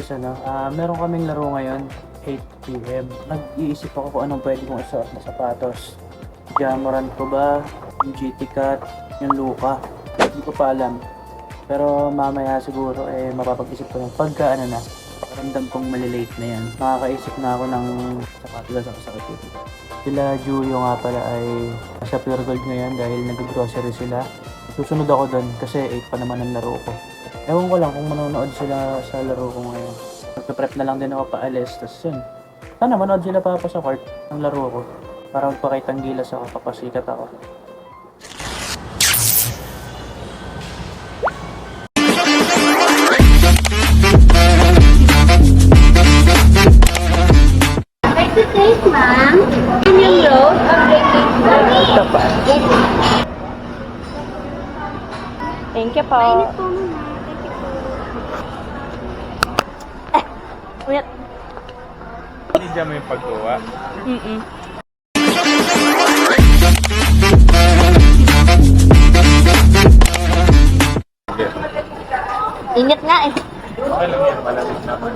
guys, meron kaming laro ngayon, 8 PM. Nag-iisip ako kung anong pwede kong isuot na sapatos. Jamoran ko ba? Yung GT Cut? Yung Luka? Hindi ko pa alam. Pero mamaya siguro mapapag-isip ko ng pagka pakiramdam kong malilate na yan. Makakaisip na ako ng sapatos sa kasakit. Sila Juyo nga pala ay nasa Pure Gold ngayon dahil nag-grocery sila. Susunod ako doon kasi 8 pa naman ang laro ko. Ewan ko lang kung manonood sila sa laro ko ngayon. Magpe-prep na lang din ako paalis. Tapos yun, sana manood sila pa sa court ng laro ko. Para magpakitang gilas ako, papasikat ako. Like to taste, ma'am. Can you load or breaking? Ito pa. Thank you po. Mainit po muna. Wait. Hindi mo yung pagkuha. Init nga eh. Alam yan, malamig naman.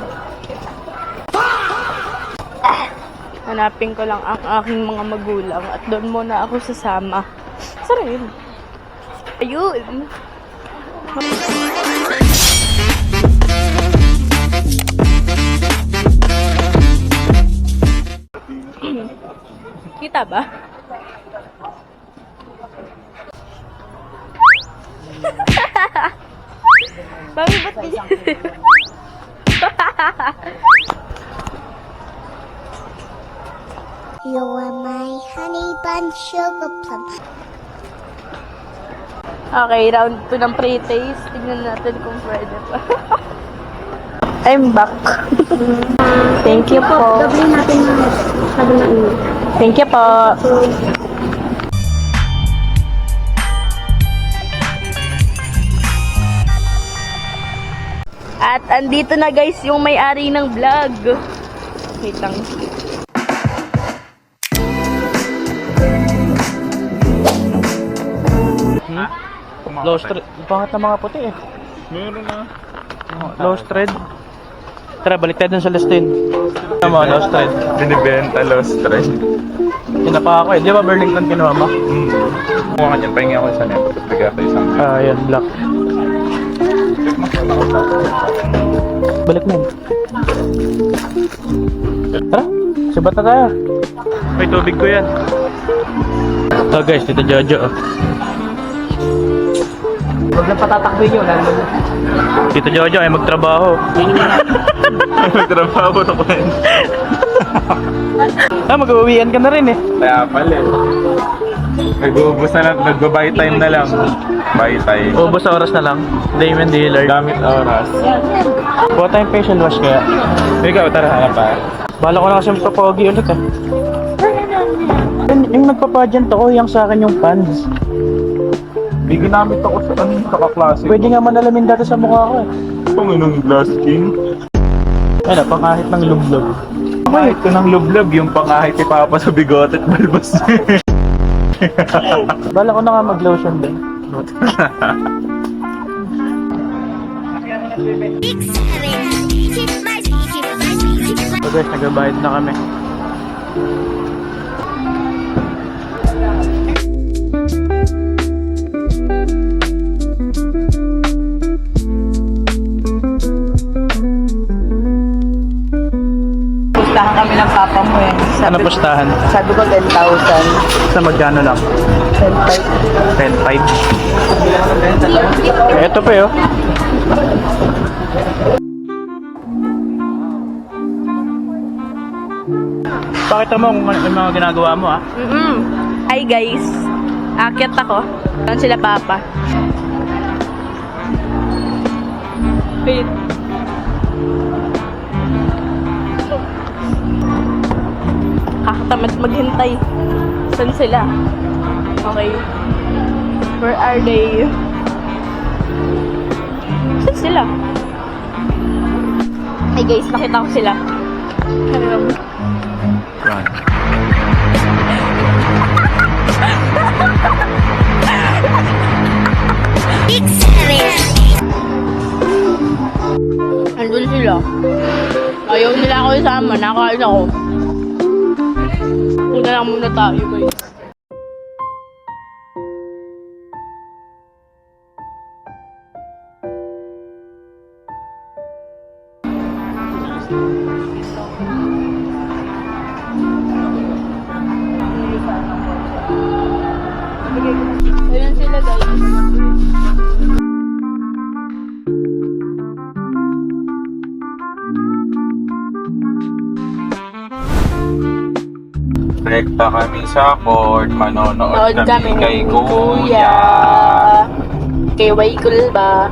Hanapin ko lang ang aking mga magulang at doon muna ako sasama. Saril. Ayun. Kita ba? Mami, ba't ganyan? You are my honey bun sugar plum. Okay, round 2 ng pre-taste. Tingnan natin kung pwede pa. I'm back. Thank you po. Doble natin ng sabi na init. Thank you po. At andito na guys yung may-ari ng vlog. Wait lang. Low thread. Pangat na mga puti eh. Meron na. Low thread. Tara, balik tayo dun sa listin. Tama, low thread. Binibenta, lost trend. Kinapa ako eh. Di ba Burlington kinuha mo? Kuha ka niyan, pahingi ako sa neto. Tapos bigay ako isang. Yan, black. Balik mo. Tara, sibat na tayo. May tubig ko yan. Oh guys, dito Jojo. Huwag lang patatakbo nyo, lalo. Tito Jojo ay magtrabaho. Nagtrabaho ako rin. Mag-uwian ka na rin eh. Kaya pala eh. Nag-uubos na lang, nag-buy time na lang. Buy time. Ubus sa oras na lang. Damon Dillard. Gamit oras. Kuha tayong facial wash kaya. Ikaw, tara, hanap pa. Bala ko na kasi magpapogi ulit eh. Yung nagpapadyant ako, yung sa akin yung pants. May ginamit ako sa kaklase. Pwede nga manalamin dati sa mukha ko eh. Ito ng glass skin. Ano, pangahit ng lublog. Pangahit ko ng lublog, yung pangahit ni Papa sa bigote at balbas. Bala ko na nga mag-lotion din. So guys, nagbabayad na kami. Pustahan kami ng papa mo eh. Ano pustahan? Sabi ko 10,000. Sa magkano lang? 10.5. Ito pa yun. Pakita mo kung ano yung mga ginagawa mo ah. Hi guys. Akyat ako. Saan sila papa? Wait. Kakatamad maghintay. Saan sila? Okay. Where are they? Saan sila? Hey guys, nakita ko sila. Hello. Andun sila. Kinakain ako. Una lang muna tayo, guys. Ayan sila, guys. Rekta kami sa court, manonood Nood kami kay ni Kuya. Kay Waykul ba?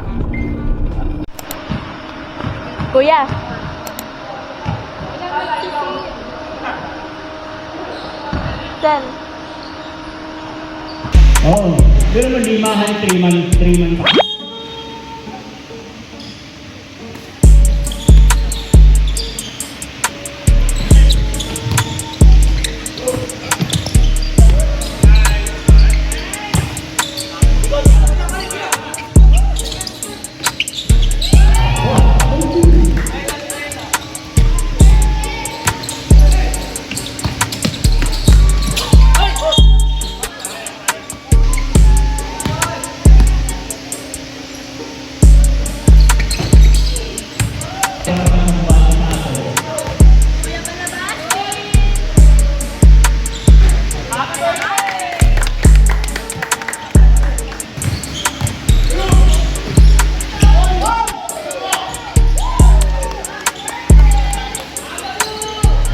Kuya. Sen. Oo. Pero naman di mahal 3 months, 3 months.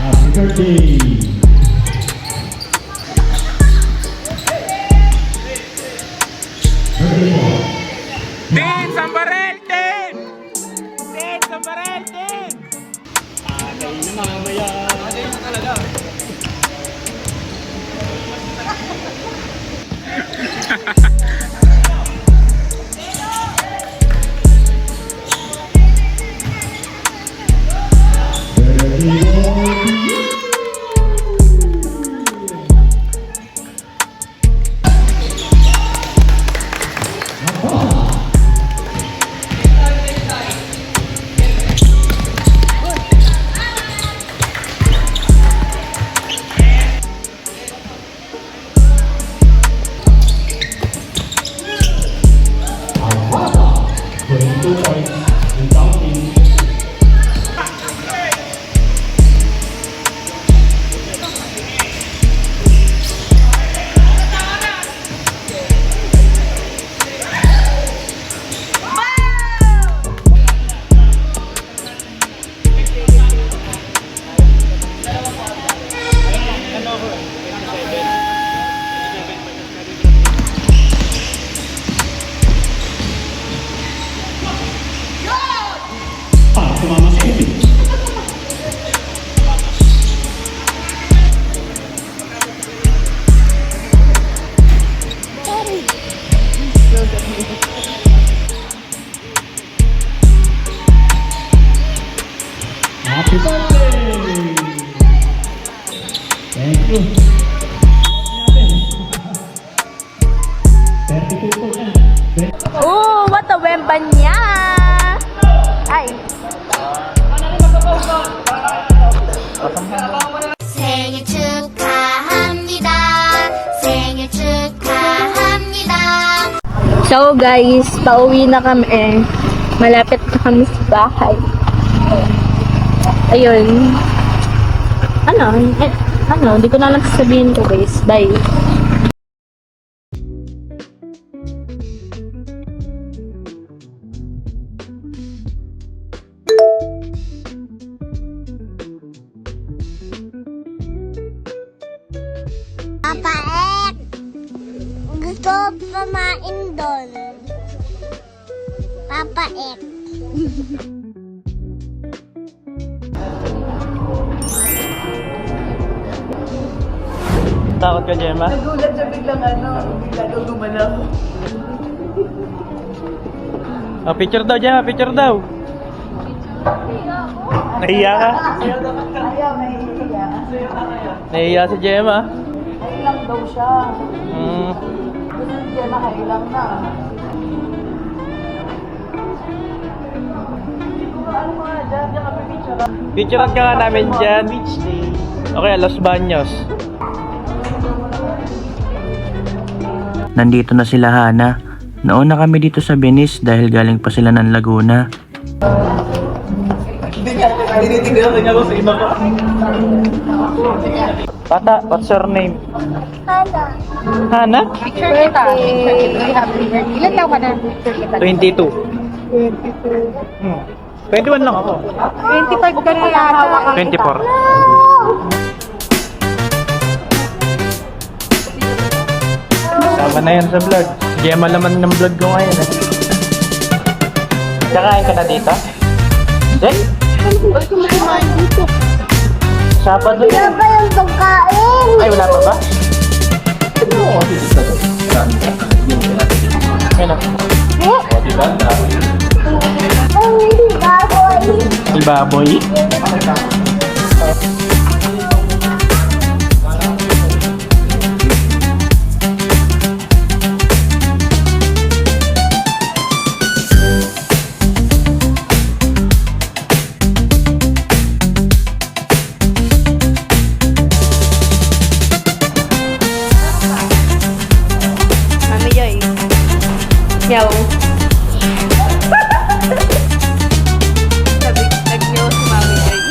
Happy birthday! Birthday po. Tin! Sambarel! Tin! Tin! Sambarel! Tin! Kain na mamaya. Birthday boy. Awata. 22 points and counting. Sumama sa ibig. Happy birthday! Thank you. 32 po yan. Oh, what a wemban niya! Ay. 생일 축하합니다. 생일 축하합니다. So guys, pauwi na kami. Malapit na kami sa bahay. Ayun. Hindi ko na lang sasabihin ko guys. Bye. Papa Ek, gusto pamain doon. Papa Ek. Takot ka, Gemma? Nagulat siya biglang biglang gumalaw. Oh, picture daw, Gemma, picture daw. Nahiya ka? Ayaw, nahihiya. Nahiya si Gemma. Kailang daw siya. Gusto niya na kailang na. Ano mga dyan, kami picture. Picturean ka nga namin dyan. Okay, Los Baños. Nandito na sila Hana. Nauna kami dito sa Venice dahil galing pa sila ng Laguna. Tinitignan niya ako sa iba ko. Bata, what's your name? Hana. Hana? Picture kita. Ilan taon ka na? Picture kita. 22. 21 lang ako. 25 ka na yata. 24. Sama na yan sa vlog. Kaya malaman ng vlog ko ngayon eh. Kakain ka na dito? Hindi? Sabado Wala yun. pa yung pagkain. Ay, wala pa ba? Ayun na. Ang baboy. Ibaboy. Mami Joy. Meow. Sabi, nag-meow si Mami Joy.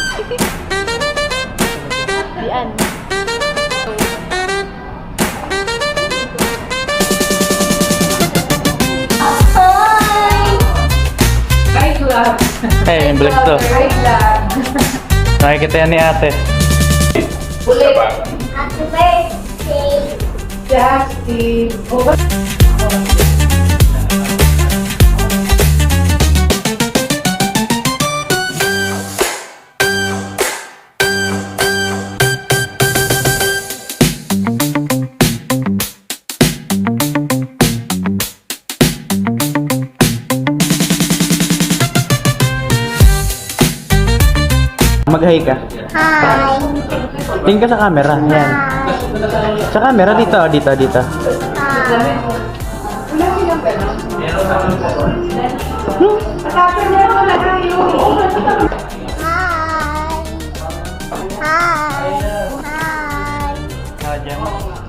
Diyan. Hey, yung vlog to. Nakikita yan ni ate. Happy birthday. Mag-hi ka. Hi. Tingin ka sa camera. Yan. Sa camera dito, dito. Hi.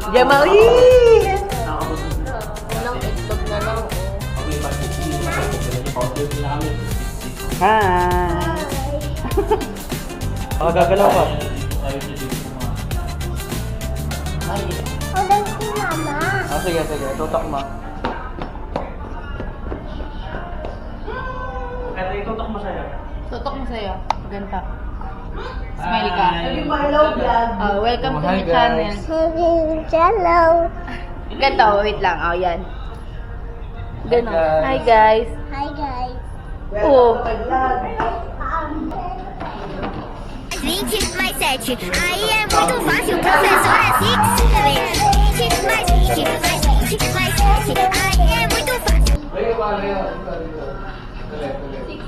Jamali! Hi. Gagalaw ka. Walang si Mama. Sige. Tutok mo. Ito, itutok mo sa'yo. Tutok mo sa'yo. Ganta. Smile ka. Welcome to my channel. Hello. Ganta, wait lang. Yan. Ganon. Hi guys. Hi guys. Oh. Vinte mais 7. Aí é muito fácil, professor é 6. 20 mais 20 mais 20 mais 7. Aí é muito fácil. 6,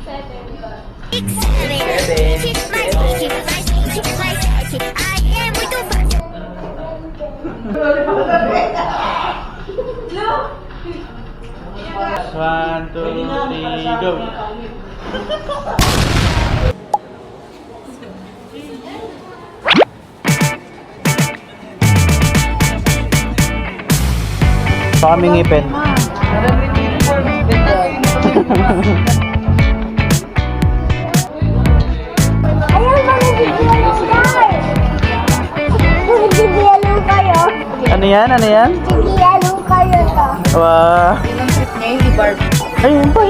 7. 20 mais 20 mais 20 mais 7. Aí é muito fácil. One, two, three, go. Baka may ngipin. Ayaw ba nagigiyalo kayo? Ano yan? Nagigiyalo kayo to. Wow. Ngayon ni Barb. Ay, yan pa.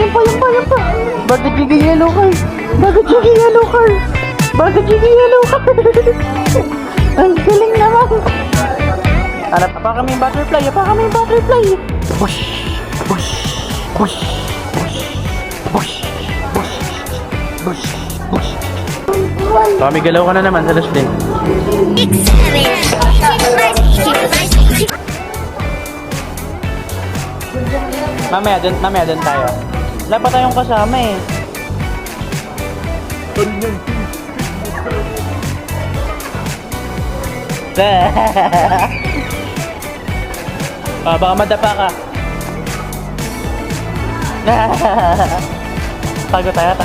Bakit gigiyalo ka? Ang galing naman. Hanap pa kami yung butterfly. Push. Kami galaw ka na naman sa last day. 6, 7. 20 mais 20 mais 20. Mamaya dun tayo. Wala pa tayong kasama eh. Baka madapa ka. Tago tayo.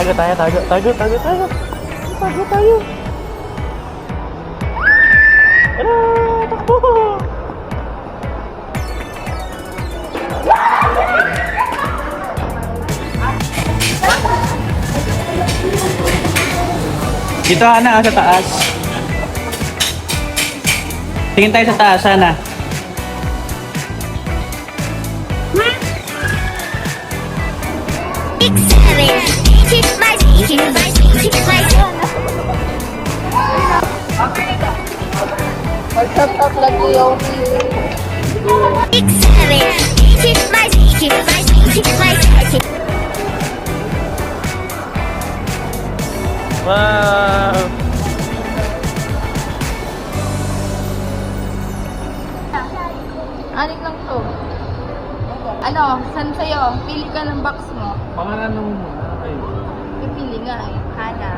Takbo tayo. Tara, takbo. Dito Hana, sa taas. Tingin tayo sa taas, Hana. Six, seven, eight, my speech, my speech, my Mag-shoutout lagi yung six, seven, eight, my speech, my speech, my speech. Wow! Anik lang to. Ano, saan sa'yo? Pili ka ng box mo. Pangalan nung kayo. Pipili nga eh. Hana.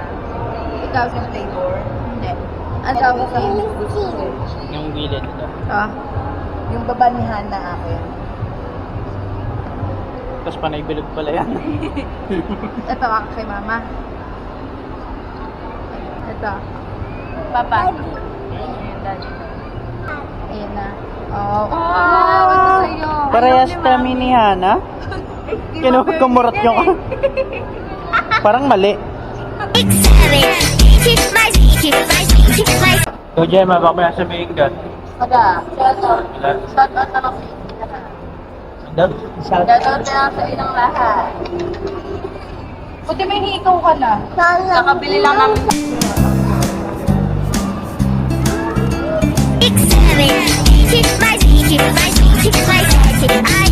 Ikaw sa flavor? Hindi. Ano tawag sa'yo? Yung gilid ito. Ah. Yung baba ni Hana akin. Tapos panay bilog pala yan. Ito ako kay mama. Ito. Papa. Ayan, daddy. Ayan na. Oh. Wow! Ito sa'yo. Parehas kami ni Hana. Kinukumurat yung... Parang mali. Six, seven, eight, my speech, my speech, my So, Gemma, baka may sabihin ka. Aga. Shoutout. Shoutout na lang sa inyo. Shoutout na lang sa inyong lahat. Buti may hikaw ka na. Nakabili lang namin. six, seven, eight, my speech, my speech, my speech. I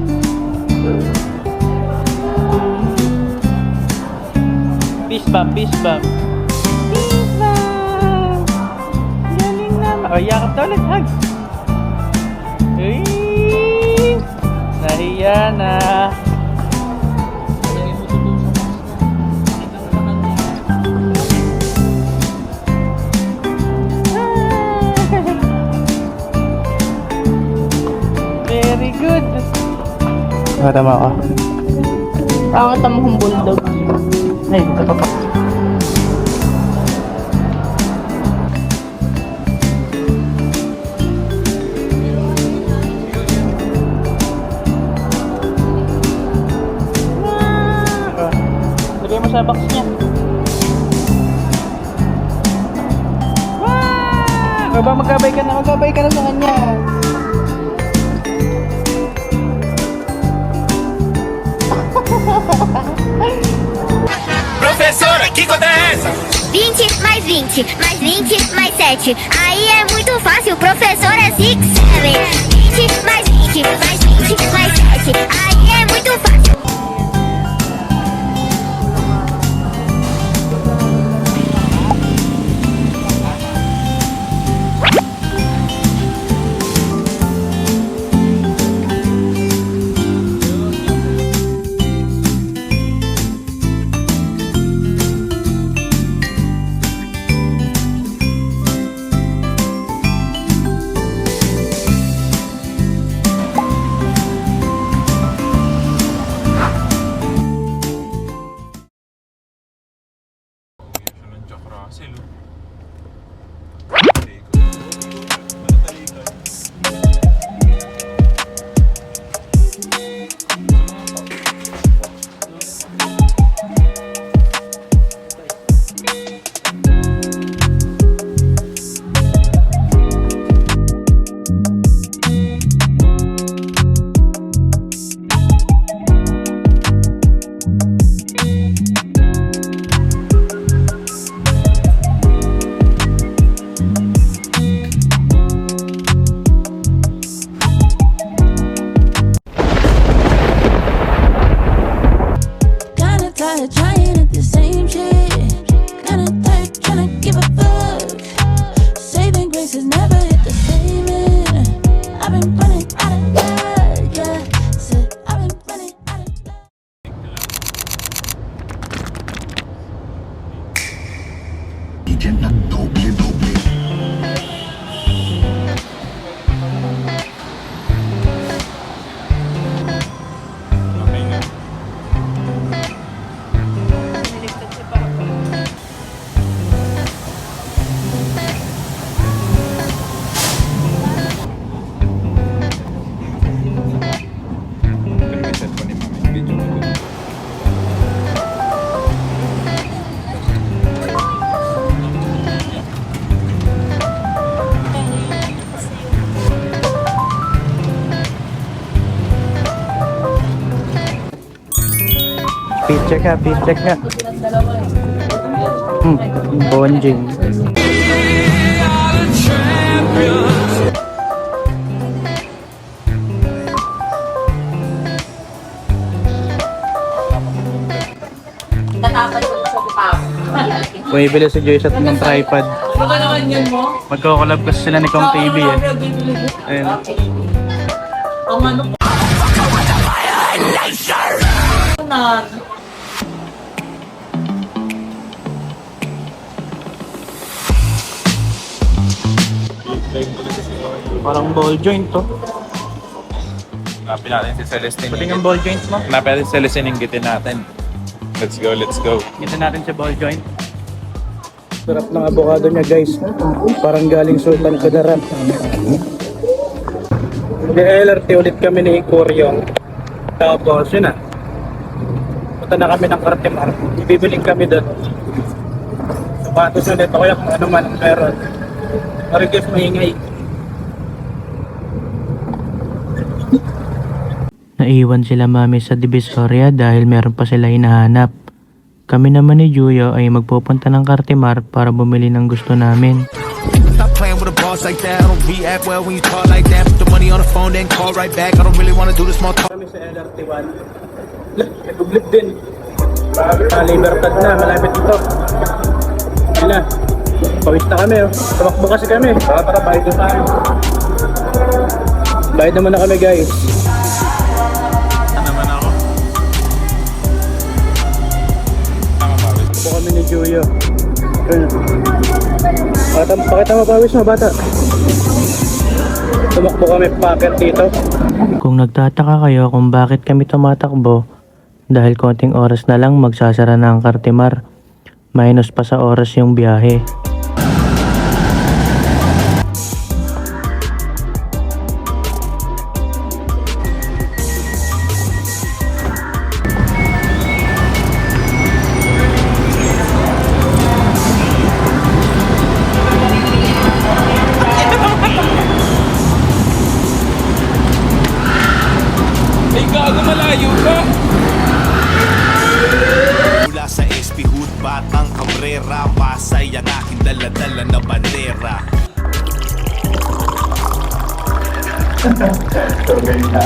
Peace bump, peace bump. Peace bump! Galing naman. O, yakap daw ulit, hug. Uy! Nahiya na. Very good. Tama ka. Pangat ang mukhang bulldog. Ay, ito pa. Lagay mo sa box niya. Wow! Aba, magkabay ka na sa kanya. Professora, que conta é essa? 20 mais 20, mais 20, mais 7. Aí é muito fácil, professor é 6, 7. 20 mais 20, mais 20, mais 7. Aí é muito fácil. Picture ka, picture ka. Bonjing. Tatapad ko sa bukap. Bumibili si Joyce at ng tripod. Ano ba naman yun mo? Magkakolab kasi sila ni Kong TV eh. Ayun. Ang ano po? Nan. Parang ball joint to. Hanapin natin si Celestine. Pati ng ball joint mo. Hanapin natin si Celestine, inggitin natin. Let's go, let's go. Kita natin sa ball joint. Sarap ng avocado niya guys. Parang galing Sultan Kudarat. Mag-LRT ulit kami ni Koryong. Tapos yun na. Punta na kami ng Cartimar. Ibibiling kami doon. Sapatos ulit. O kaya kung ano man ang meron. Marigis maingay. Naiwan sila mami sa Divisoria dahil meron pa sila hinahanap. Kami naman ni Juyo ay magpupunta ng Cartimar para bumili ng gusto namin. Stop playing with a boss like that. I don't react well when you talk like that. Put the money on the phone, then call right back. I don't really want to do the small talk. Kami sa LRT1. Nag-ublip din. Libertad na, malapit ito. Ayun na. Pawis na kami. Tumakbo kasi kami. Tara, bayad na tayo. Bayad naman na kami guys. Naman ako. Tumakbo kami ni Juyo. Pakita mo pawis mo bata. Tumakbo kami packet dito. Kung nagtataka kayo kung bakit kami tumatakbo, dahil konting oras na lang magsasara na ang Cartimar. Minus pa sa oras yung biyahe. Ay, gago, malayo ka! Mula sa SP Hood, Batang Cabrera, Pasay ang aking dala-dala na bandera. Ito, ganyan na.